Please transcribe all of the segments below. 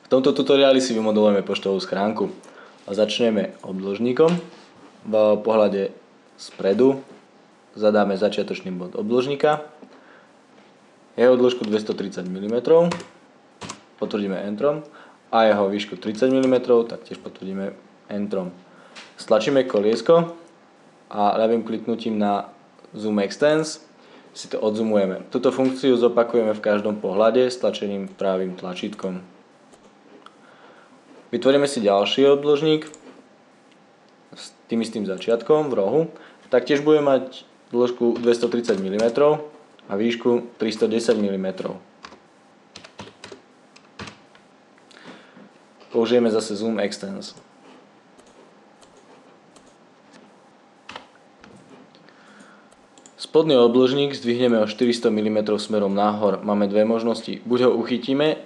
V tomto tutoriáli si vymodelujeme poštovú schránku. Začneme obdĺžnikom. V pohľade spredu zadáme začiatočný bod obdĺžnika, jeho dĺžku 230 mm, potvrdíme Enterom a jeho výšku 30 mm, taktiež potvrdíme Enterom. Stlačíme koliesko a ľavým kliknutím na Zoom Extends si to odzumujeme. Túto funkciu zopakujeme v každom pohľade stlačením pravým tlačítkom. Vytvoríme si ďalší obdĺžnik s tým istým začiatkom v rohu. Taktiež bude mať dĺžku 230 mm a výšku 310 mm. Použijeme zase Zoom Extends. Spodný obdĺžnik zdvihneme o 400 mm smerom nahor. Máme dve možnosti. Buď ho uchytíme,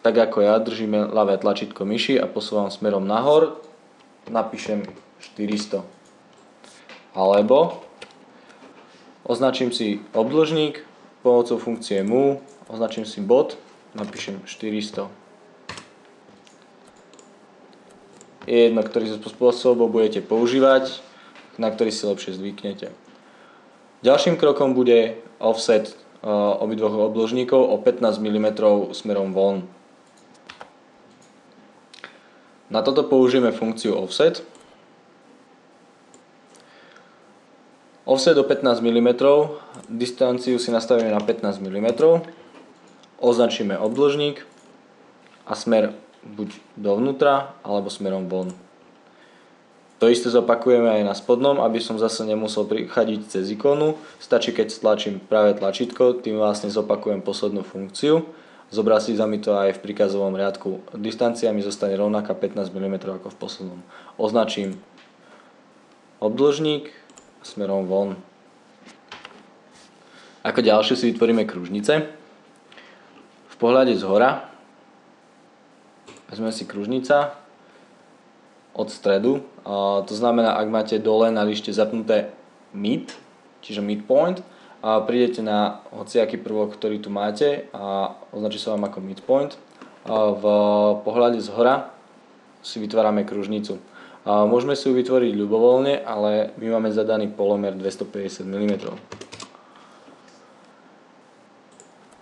tak ako ja, držíme ľavé tlačítko myši a posúvam smerom nahor, napíšem 400. Alebo označím si obdĺžnik pomocou funkcie Move, označím si bod, napíšem 400. Je jedno, ktorý zo spôsobov budete používať, na ktorý si lepšie zvyknete. Ďalším krokom bude offset obidvoch obdĺžnikov o 15 mm smerom von. Na toto použijeme funkciu offset. Offset o 15 mm, distanciu si nastavíme na 15 mm, označíme obdĺžnik a smer buď dovnútra alebo smerom von. To isté zopakujeme aj na spodnom, aby som zase nemusel prichadiť cez ikonu. Stačí, keď stlačím pravé tlačítko, tým vlastne zopakujem poslednú funkciu. Zobrazí sa mi to aj v príkazovom riadku. Distancia mi zostane rovnaká 15 mm ako v poslednom. Označím obdĺžnik smerom von. Ako ďalšie si vytvoríme kružnice. V pohľade zhora vezmeme si kružnica od stredu. To znamená, ak máte dole na lište zapnuté mid, čiže midpoint, a prídete na hociaký prvok, ktorý tu máte a označí sa vám ako midpoint. V pohľade zhora si vytvárame kružnicu. Môžeme si ju vytvoriť ľubovoľne, ale my máme zadaný polomer 250 mm.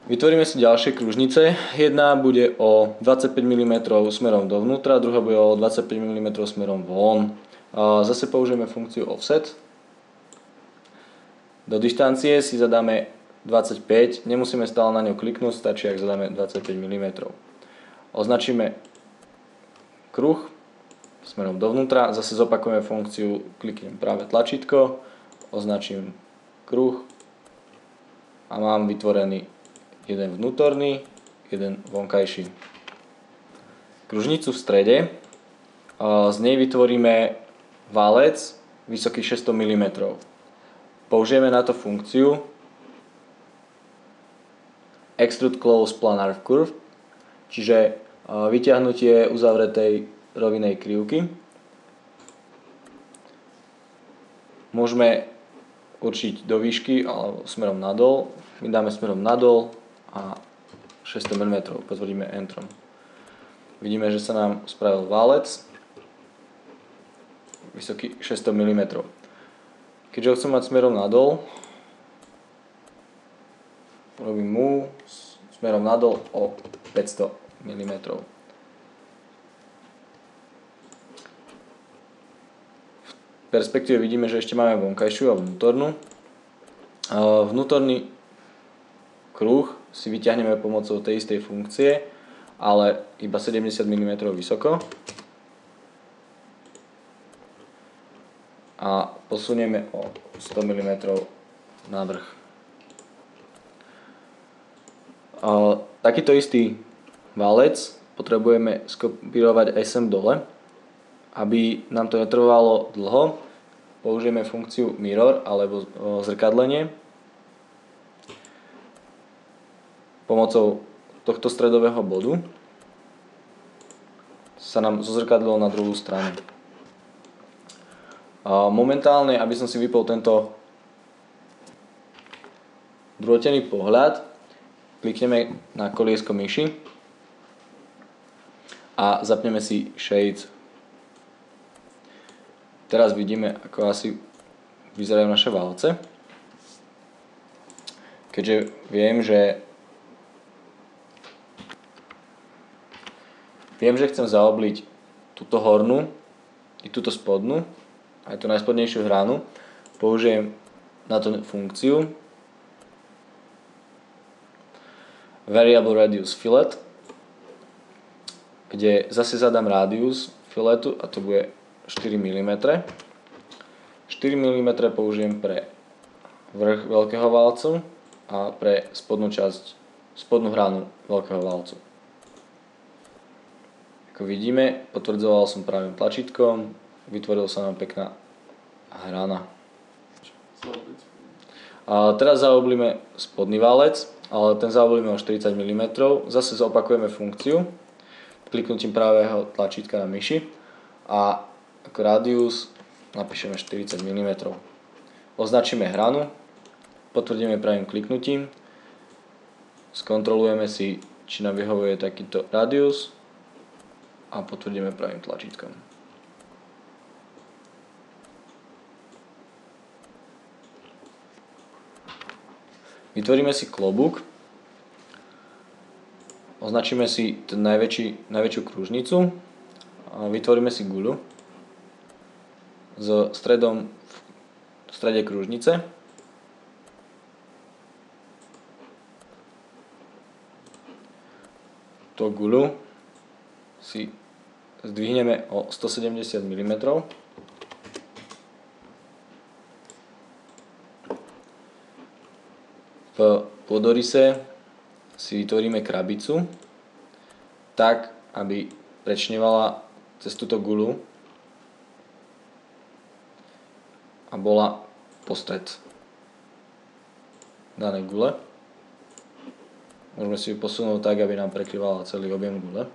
Vytvoríme si ďalšie kružnice. Jedna bude o 25 mm smerom dovnútra, druhá bude o 25 mm smerom von. Zase použijeme funkciu offset. Do dištancie si zadáme 25, nemusíme stále na ňu kliknúť, stačí, ak zadáme 25 mm. Označíme kruh smerom dovnútra, zase zopakujeme funkciu, kliknem práve tlačítko, označím kruh a mám vytvorený jeden vnútorný, jeden vonkajší. Kružnicu v strede, z nej vytvoríme válec vysoký 600 mm. Použijeme na to funkciu Extrude Close Planar Curve, čiže vyťahnutie uzavretej rovinej krivky. Môžeme určiť do výšky alebo smerom nadol. My dáme smerom nadol a 600 mm, potvrdíme Enterom. Vidíme, že sa nám spravil válec vysoký 600 mm. Keďže ho chcem mať smerom nadol, robím Move smerom nadol o 500 mm. V perspektíve vidíme, že ešte máme vonkajšiu a vnútornú. Vnútorný kruh si vyťahneme pomocou tej istej funkcie, ale iba 70 mm vysoko. A posunieme o 100 mm na vrch. Takýto istý válec potrebujeme skopírovať aj sem dole. Aby nám to netrvalo dlho, použijeme funkciu mirror alebo zrkadlenie. Pomocou tohto stredového bodu sa nám zozrkadlilo na druhú stranu. Momentálne, aby som si vypol tento drôtený pohľad, klikneme na koliesko myši a zapneme si Shades. Teraz vidíme, ako asi vyzerajú naše válce. Keďže viem, že chcem zaobliť túto hornú i túto spodnú, aj tú najspodnejšiu hranu, použijem na to funkciu Variable Radius Fillet, kde zase zadám rádius filetu a to bude 4 mm. 4 mm použijem pre vrch veľkého válcu a pre spodnú hranu veľkého válcu. Ako vidíme, potvrdzoval som pravým tlačítkom, vytvoril sa nám pekná hrana. A teraz zaoblíme spodný válec, ale ten zaoblíme o 40 mm. Zase zopakujeme funkciu kliknutím pravého tlačítka na myši a ako radius napíšeme 40 mm. Označíme hranu, potvrdíme pravým kliknutím, skontrolujeme si, či nám vyhovuje takýto radius a potvrdíme pravým tlačítkom. Vytvoríme si klobúk, označíme si najväčšiu kružnicu a vytvoríme si guľu s stredom v strede kružnice. Tú guľu si zdvihneme o 170 mm. V pôdorise si vytvoríme krabicu tak, aby prečnievala cez túto guľu a bola postred danej gule. Môžeme si ju posunúť tak, aby nám prekryvala celý objem gule.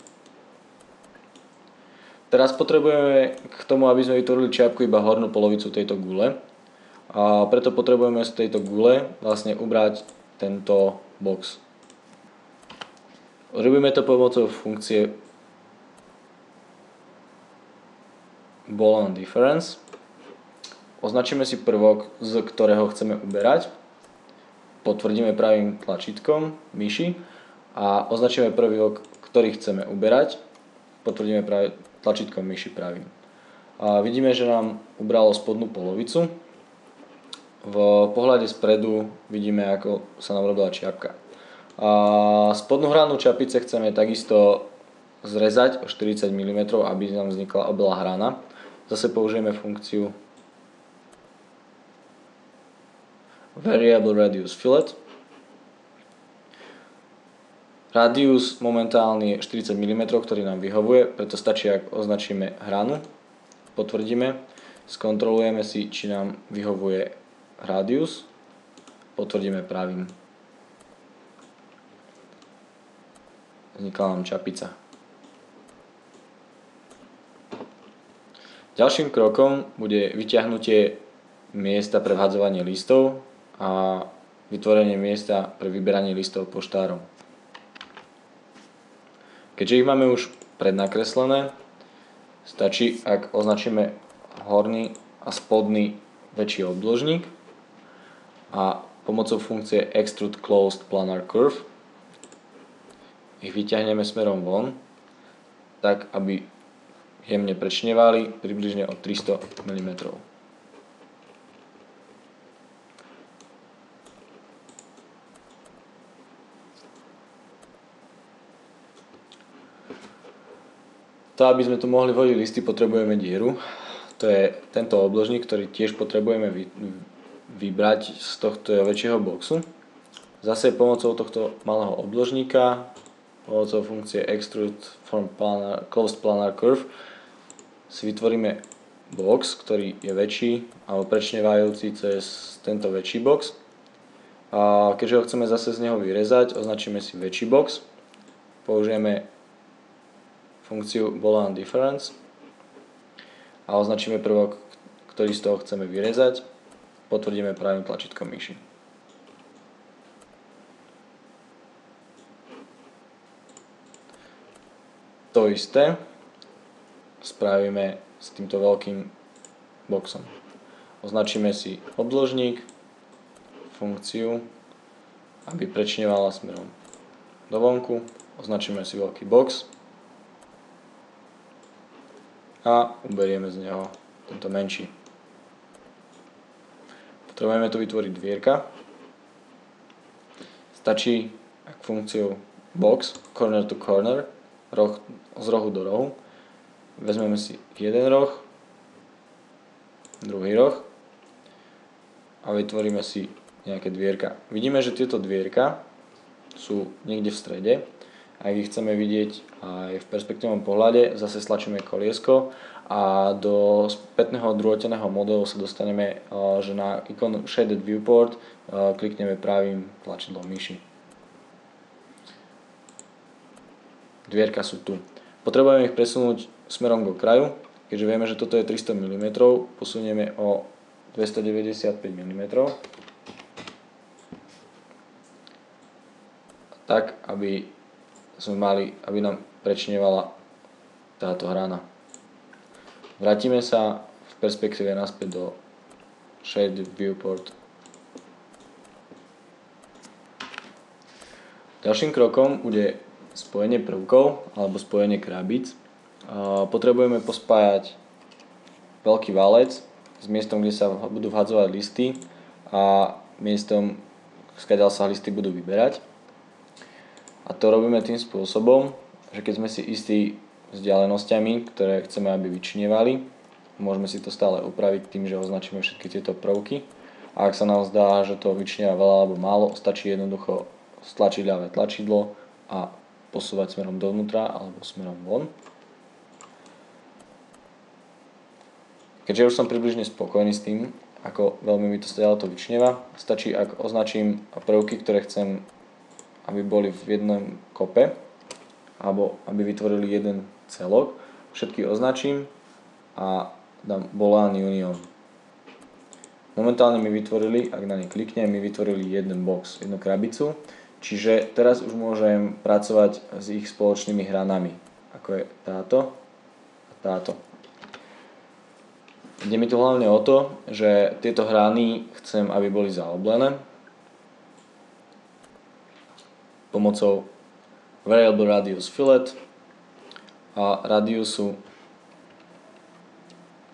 Teraz potrebujeme k tomu, aby sme vytvorili čiapku, iba hornú polovicu tejto gule. A preto potrebujeme z tejto gule vlastne ubrať tento box. Robíme to pomocou funkcie Ball and Difference. Označíme si prvok, z ktorého chceme uberať. Potvrdíme pravým tlačítkom myši a označíme prvok, ktorý chceme uberať. Potvrdíme pravým tlačítkom myši pravým. A vidíme, že nám ubralo spodnú polovicu. V pohľade spredu vidíme, ako sa nám robila čiapka. A spodnú hranu čapice chceme takisto zrezať o 40 mm, aby nám vznikla oblá hrana. Zase použijeme funkciu Variable Radius Fillet. Radius momentálny je 40 mm, ktorý nám vyhovuje, preto stačí, ak označíme hranu, potvrdíme, skontrolujeme si, či nám vyhovuje radius, potvrdíme pravým. Vznikla nám čapica. Ďalším krokom bude vyťahnutie miesta pre vhadzovanie listov a vytvorenie miesta pre vyberanie listov poštárom. Keďže ich máme už prednakreslené, stačí, ak označíme horný a spodný väčší obdĺžnik a pomocou funkcie Extrude Closed Planar Curve ich vyťahneme smerom von, tak aby jemne prečnievali približne o 300 mm. To, aby sme tu mohli vhodiť listy, potrebujeme dieru. To je tento obdĺžnik, ktorý tiež potrebujeme vybrať z tohto väčšieho boxu. Zase pomocou tohto malého obdĺžnika, pomocou funkcie Extrude from Closed Planar Curve si vytvoríme box, ktorý je väčší alebo prečnievajúci cez tento väčší box. A keďže ho chceme zase z neho vyrezať, označíme si väčší box. Použijeme funkciu Ball and Difference a označíme prvok, ktorý z toho chceme vyrezať. Potvrdíme pravým tlačítkom myši. To isté spravíme s týmto veľkým boxom. Označíme si obdĺžnik, funkciu, aby prečnievala smerom do vonku. Označíme si veľký box a uberieme z neho tento menší. Potrebujeme tu vytvoriť dvierka. Stačí ak funkciou box, corner to corner, roh z rohu do rohu. Vezmeme si jeden roh, druhý roh a vytvoríme si nejaké dvierka. Vidíme, že tieto dvierka sú niekde v strede. Ak ich chceme vidieť aj v perspektívnom pohľade, zase stlačíme koliesko a do spätného drôteného modelu sa dostaneme, že na ikonu Shaded Viewport klikneme pravým tlačidlom myši. Dvierka sú tu. Potrebujeme ich presunúť smerom k kraju, keďže vieme, že toto je 300 mm, posunieme o 295 mm. Tak, aby nám prečnievala táto hrana. Vrátime sa v perspektíve naspäť do Shaded Viewport. Ďalším krokom bude spojenie prvkov alebo spojenie krabíc. Potrebujeme pospájať veľký valec s miestom, kde sa budú vhadzovať listy a miestom, skáďal sa listy budú vyberať. A to robíme tým spôsobom, že keď sme si istí vzdialenosťami, ktoré chceme, aby vyčnievali, môžeme si to stále upraviť tým, že označíme všetky tieto prvky. A ak sa nám zdá, že to vyčnieva veľa alebo málo, stačí jednoducho stlačiť ľavé tlačidlo a posúvať smerom dovnútra alebo smerom von. Keďže už som približne spokojný s tým, ako veľmi mi to stále to vyčnieva, stačí, ak označím prvky, ktoré chcem, aby boli v jednom kope, alebo aby vytvorili jeden celok. Všetky označím a dám Boolean Union. Momentálne mi vytvorili, ak na ne kliknem, mi vytvorili jeden box, jednu krabicu. Čiže teraz už môžem pracovať s ich spoločnými hranami, ako je táto a táto. Ide mi tu hlavne o to, že tieto hrany chcem, aby boli zaoblené pomocou Variable Radius Fillet a radiusu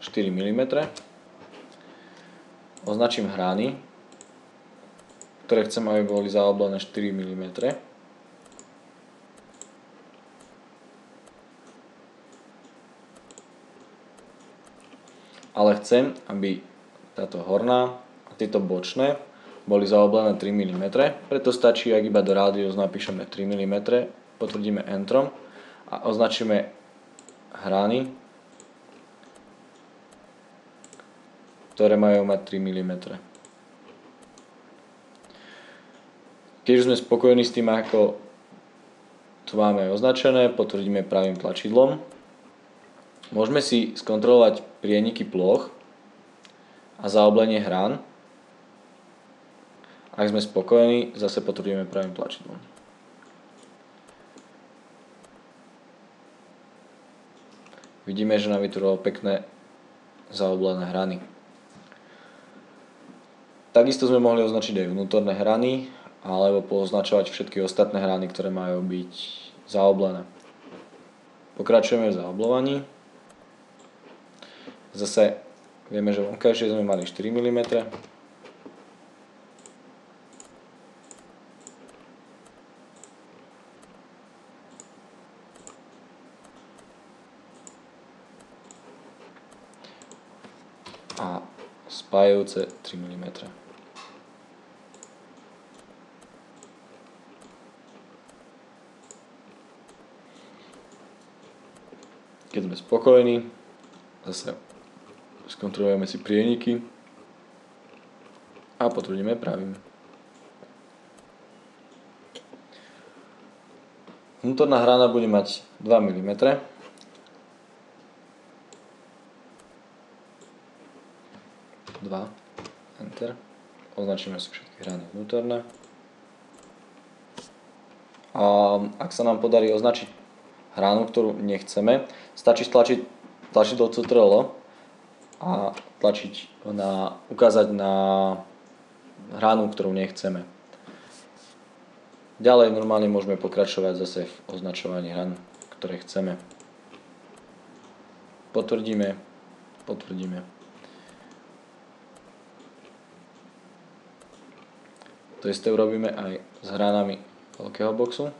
4 mm. Označím hrany, ktoré chcem, aby boli zaoblené 4 mm. Ale chcem, aby táto horná a tieto bočné boli zaoblené 3 mm, preto stačí, ak iba do radius napíšeme 3 mm, potvrdíme Enterom a označíme hrany, ktoré majú mať 3 mm. Keď už sme spokojní s tým, ako to máme označené, potvrdíme pravým tlačidlom. Môžeme si skontrolovať prieniky ploch a zaoblenie hrán. Ak sme spokojní, zase potvrdíme pravým tlačidlom. Vidíme, že nám vytvorilo pekné zaoblené hrany. Takisto sme mohli označiť aj vnútorné hrany, alebo poznačovať všetky ostatné hrany, ktoré majú byť zaoblené. Pokračujeme v zaoblovaní. Zase vieme, že vonkajšie sme mali 4 mm. A spájajúce 3 mm. Keď sme spokojní, zase skontrolujeme si prieniky a potvrdíme pravým. Vnútorná hrana bude mať 2 mm. Enter. Označíme si všetky hrany vnútorné. A ak sa nám podarí označiť hranu, ktorú nechceme, stačí stlačiť tlačidlo Ctrl a ukázať na hranu, ktorú nechceme. Ďalej normálne môžeme pokračovať zase v označovaní hran, ktoré chceme. Potvrdíme. To isté urobíme aj s hranami veľkého boxu.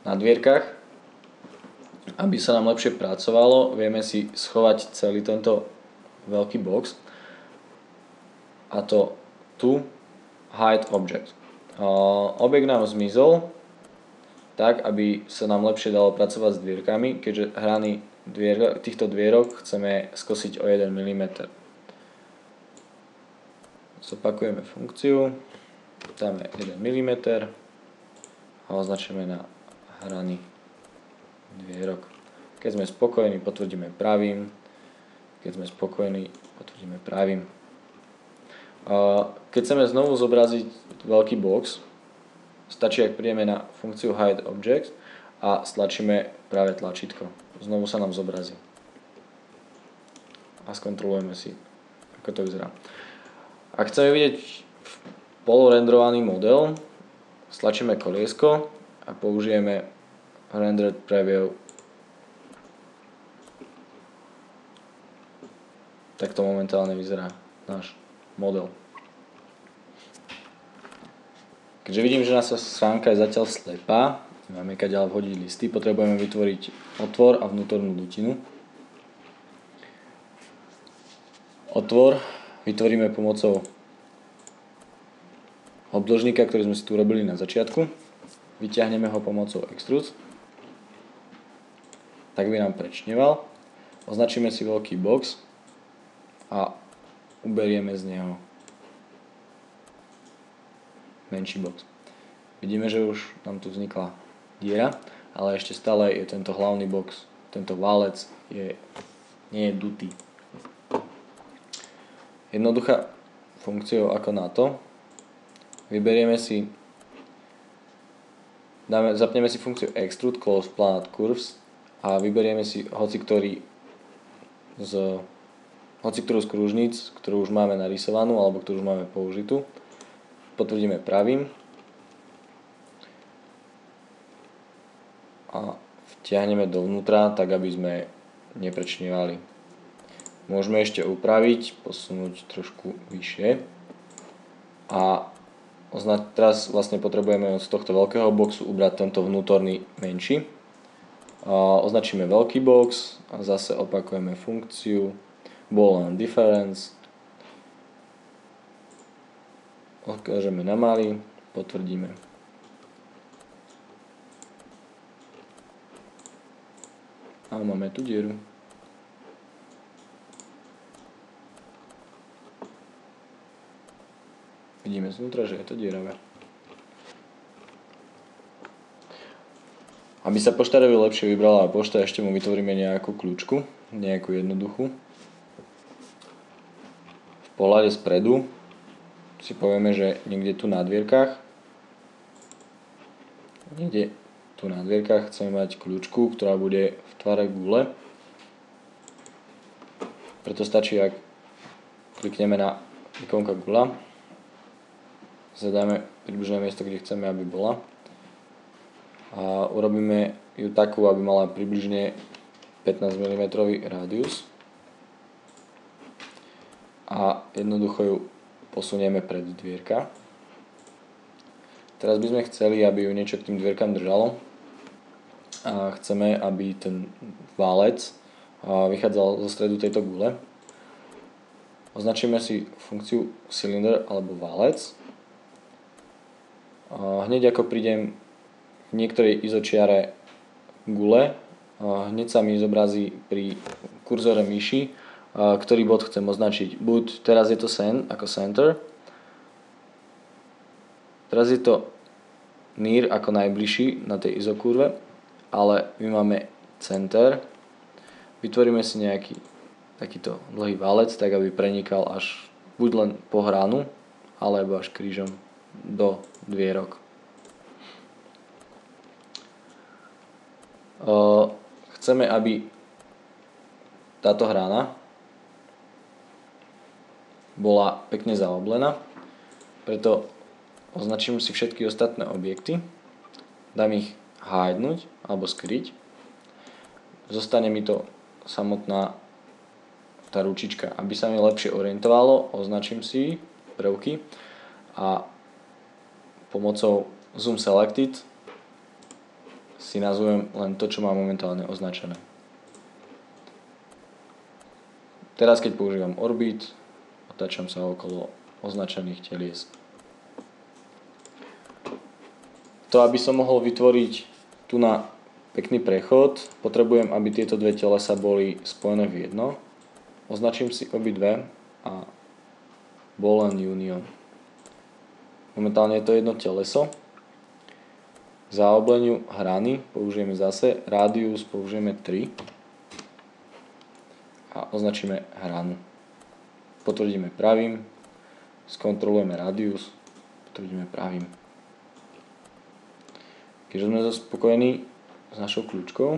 Na dvierkach, aby sa nám lepšie pracovalo, vieme si schovať celý tento veľký box, a to tu hide object. Objekt nám zmizol tak, aby sa nám lepšie dalo pracovať s dvierkami, keďže hrany týchto dvierok chceme skosiť o 1 mm. Zopakujeme funkciu, dáme 1 mm a označíme na hrany dvierok. Keď sme spokojní, potvrdíme pravým. Keď sme spokojní, potvrdíme pravým. Keď chceme znovu zobraziť veľký box, stačí, ak prídeme na funkciu hide object a stlačíme práve tlačítko. Znovu sa nám zobrazí. A skontrolujeme si, ako to vyzerá. Ak chceme vidieť polorendrovaný model, stlačíme koliesko a použijeme rendered preview. Takto momentálne vyzerá náš model. Keďže vidím, že naša schránka je zatiaľ slepá, máme kadeľ vhodiť listy, potrebujeme vytvoriť otvor a vnútornú dutinu. Otvor vytvoríme pomocou obdĺžnika, ktorý sme si tu robili na začiatku. Vyťahneme ho pomocou extrude, tak by nám prečneval. Označíme si veľký box a uberieme z neho menší box. Vidíme, že už nám tu vznikla diera, ale ešte stále je tento hlavný box, tento válec nie je dutý. Jednoduchá funkciou ako na to, zapneme si funkciu extrude close planar curves a vyberieme si hociktorú z kružníc, ktorú už máme narysovanú alebo ktorú už máme použitú. Potvrdíme pravým a vtiahneme dovnútra, tak aby sme neprečnievali. Môžeme ešte upraviť, posunúť trošku vyššie a teraz vlastne potrebujeme z tohto veľkého boxu ubrať tento vnútorný menší. Označíme veľký box a zase opakujeme funkciu boolean difference. Odkážeme na malý, potvrdíme. A máme tu dieru. Vidíme znútra, že je to dieravé. Aby sa poštárovi lepšie vybrala pošta, ešte mu vytvoríme nejakú kľúčku, nejakú jednoduchú. V pohľade spredu si povieme, že niekde tu na dvierkach chceme mať kľúčku, ktorá bude v tvare gule. Preto stačí, ak klikneme na ikonka gula, zadáme približné miesto, kde chceme, aby bola a urobíme ju takú, aby mala približne 15 mm rádius a jednoducho ju posunieme pred dvierka. Teraz by sme chceli, aby ju niečo k tým dvierkam držalo a chceme, aby ten válec vychádzal zo stredu tejto gule. Označíme si funkciu cylinder alebo válec. Hneď ako prídem v niektorej izočiare gule, hneď sa mi zobrazí pri kurzore myši, ktorý bod chcem označiť. Buď teraz je to ako center, teraz je to near ako najbližší na tej izokurve, ale my máme center, vytvoríme si nejaký takýto dlhý valec, tak aby prenikal až buď len po hránu, alebo až krížom do dvierok. Chceme, aby táto hrána bola pekne zaoblená, preto označím si všetky ostatné objekty, dám ich hidenúť alebo skryť. Zostane mi to samotná tá ručička. Aby sa mi lepšie orientovalo, označím si prvky a pomocou Zoom Selected si nazvem len to, čo mám momentálne označené. Teraz, keď používam Orbit, otáčam sa okolo označených telies. To, aby som mohol vytvoriť tu na pekný prechod, potrebujem, aby tieto dve telesa boli spojené v jedno. Označím si obidve a Ball and Union. Momentálne je to jedno teleso. K zaobleniu hrany použijeme zase rádius, použijeme 3 a označíme hranu. Potvrdíme pravým, skontrolujeme rádius, potvrdíme pravým. Keď sme spokojení s našou kľúčkou,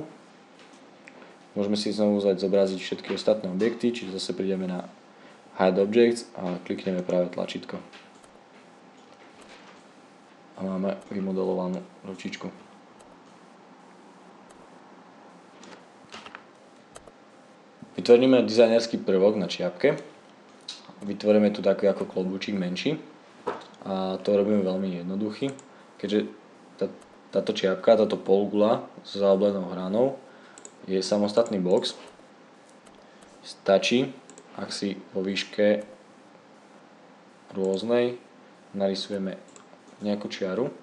môžeme si znovu zobraziť všetky ostatné objekty, čiže zase prídeme na Hide Objects a klikneme práve tlačítko. A máme vymodelovanú ručičku. Vytvoríme dizajnerský prvok na čiapke. Vytvoríme tu taký ako klobúčik menší. A to robíme veľmi jednoduchý, keďže táto čiapka, táto polgula s zaoblenou hranou je samostatný box. Stačí, ak si vo výške rôznej narysujeme nejakú čiaru,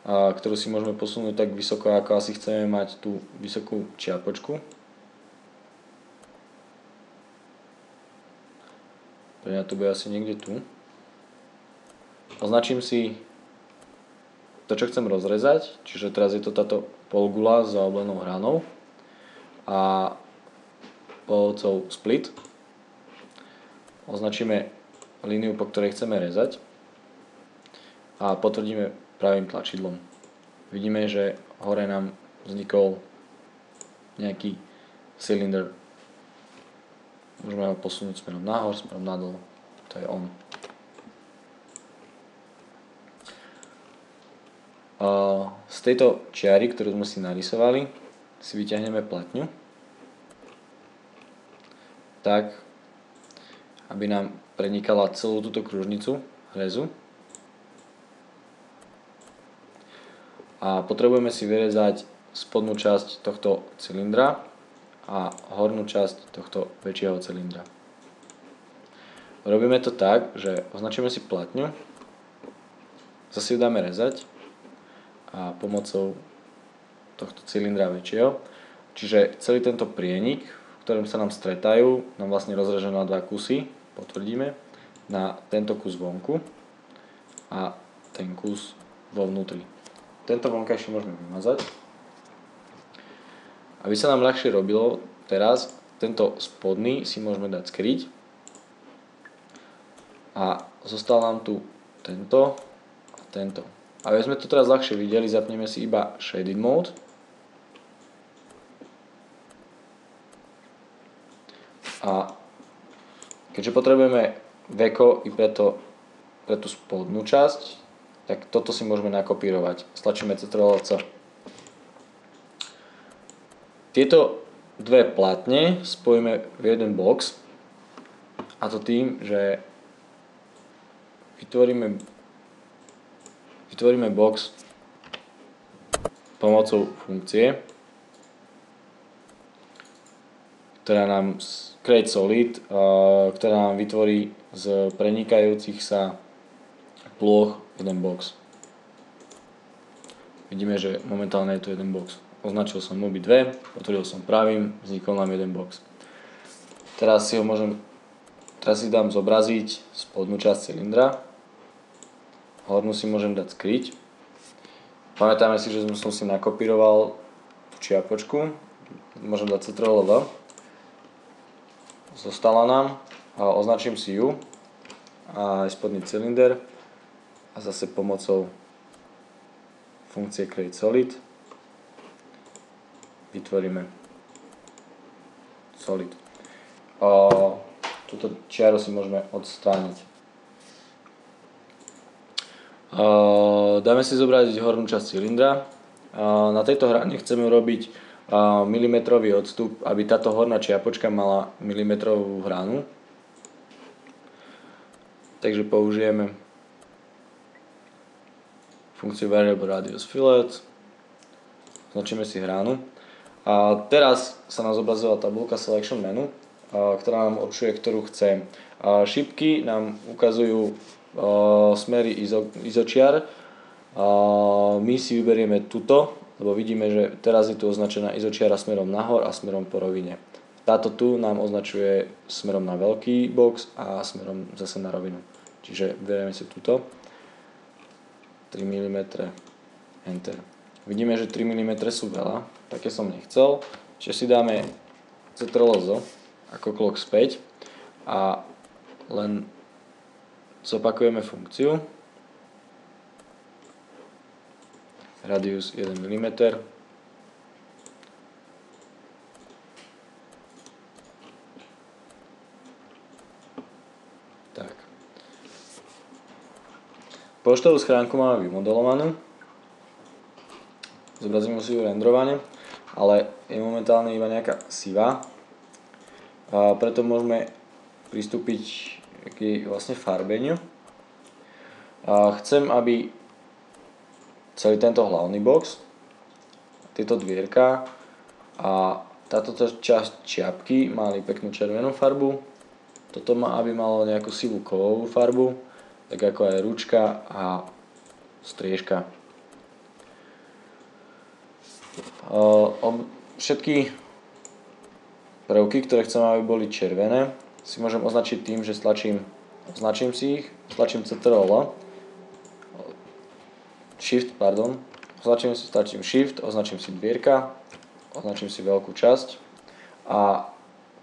ktorú si môžeme posunúť tak vysoko, ako asi chceme mať tú vysokú čiapočku. Pre mňa to bude asi niekde tu. Označím si to, čo chcem rozrezať, čiže teraz je to táto polgula s zaoblenou hranou a pomocou split označíme líniu, po ktorej chceme rezať a potvrdíme pravým tlačidlom. Vidíme, že hore nám vznikol nejaký cylinder. Môžeme ho posunúť smerom nahor, smerom nadol. To je on. Z tejto čiary, ktorú sme si narysovali, si vyťahneme platňu, tak aby nám prenikala celú túto kružnicu rezu. A potrebujeme si vyrezať spodnú časť tohto cylindra a hornú časť tohto väčšieho cylindra. Robíme to tak, že označíme si platňu, zase ju dáme rezať a pomocou tohto cylindra väčšieho. Čiže celý tento prienik, v ktorom sa nám stretajú, nám vlastne rozrežeme na dva kusy, potvrdíme, na tento kus vonku a ten kus vo vnútri. Tento vonkajší môžeme vymazať. Aby sa nám ľahšie robilo, teraz tento spodný si môžeme dať skryť a zostal nám tu tento a tento. Aby sme to teraz ľahšie videli, zapneme si iba Shaded Mode. A keďže potrebujeme veko i pre tú spodnú časť, tak toto si môžeme nakopírovať. Stlačíme Ctrl+C. Tieto dve platne spojíme v jeden box, a to tým, že vytvoríme box pomocou funkcie, ktorá nám Create Solid, ktorá nám vytvorí z prenikajúcich sa plôch jeden box. Vidíme, že momentálne je tu jeden box. Označil som obidve, potvrdil som pravým, vznikol nám jeden box. Teraz si dám zobraziť spodnú časť cylindra. Hornú si môžem dať skryť. Pamätáme si, že som si nakopíroval tú čiapočku. Môžem dať Ctrl+V. zostala nám. Označím si ju a aj spodný cylinder a zase pomocou funkcie Create Solid vytvoríme solid. Túto čiaru si môžeme odstrániť. Dáme si zobrať hornú časť cylindra. Na tejto hrane chceme urobiť milimetrový odstup, aby táto horná čiapočka mala milimetrovú hranu. Takže použijeme funkciu Variable Radius Fillet. Označíme si hranu. A teraz sa nám zobrazila tabuľka Selection Menu, ktorá nám určuje, ktorú chcem. Šipky nám ukazujú smery izočiar. My si vyberieme tuto, lebo vidíme, že teraz je tu označená izočiara smerom nahor a smerom po rovine. Táto tu nám označuje smerom na veľký box a smerom zase na rovinu. Čiže vyberieme si tuto 3 mm, Enter. Vidíme, že 3 mm sú veľa, také som nechcel, čiže si dáme Ctrl+Z ako klok späť a len zopakujeme funkciu radius 1 mm. Tak. Poštovú schránku máme vymodelovanú. Zobrazíme si ju renderovane, ale je momentálne iba nejaká sivá. A preto môžeme pristúpiť k jej vlastne farbeniu. Chcem, aby celý tento hlavný box, tieto dvierka a táto časť čiapky mali peknú červenú farbu. Toto má, aby malo nejakú sivú kovovú farbu, tak ako aj ručka a striežka. Všetky prvky, ktoré chcem, aby boli červené, si môžem označiť tým, že označím si ich, stlačím Ctrl+, Shift, stlačím Shift, označím si dvierka, označím si veľkú časť a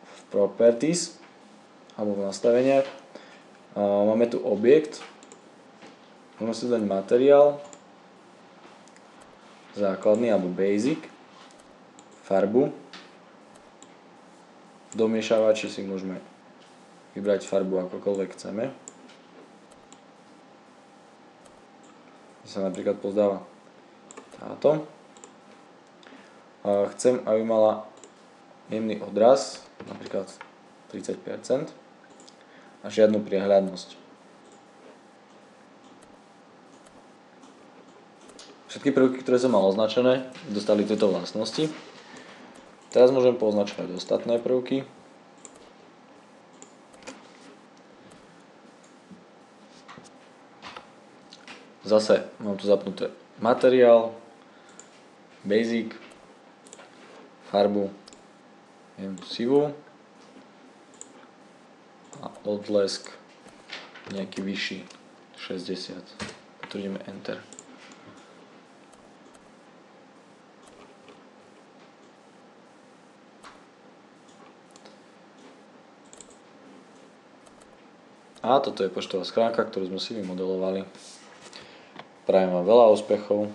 v Properties alebo v nastaveniach máme tu objekt, môžeme si dať materiál, základný alebo basic, farbu, domiešavači si môžeme vybrať farbu akokoľvek chceme. Sa napríklad pozdáva táto. Chcem, aby mala jemný odraz, napríklad 30% a žiadnu priehľadnosť. Všetky prvky, ktoré som mal označené, dostali tieto vlastnosti. Teraz môžem poznačovať ostatné prvky. Zase mám tu zapnuté materiál, basic, farbu, sivú a odlesk nejaký vyšší, 60. Potvrdíme Enter. A toto je poštová schránka, ktorú sme si vymodelovali. Prajem vám veľa úspechov.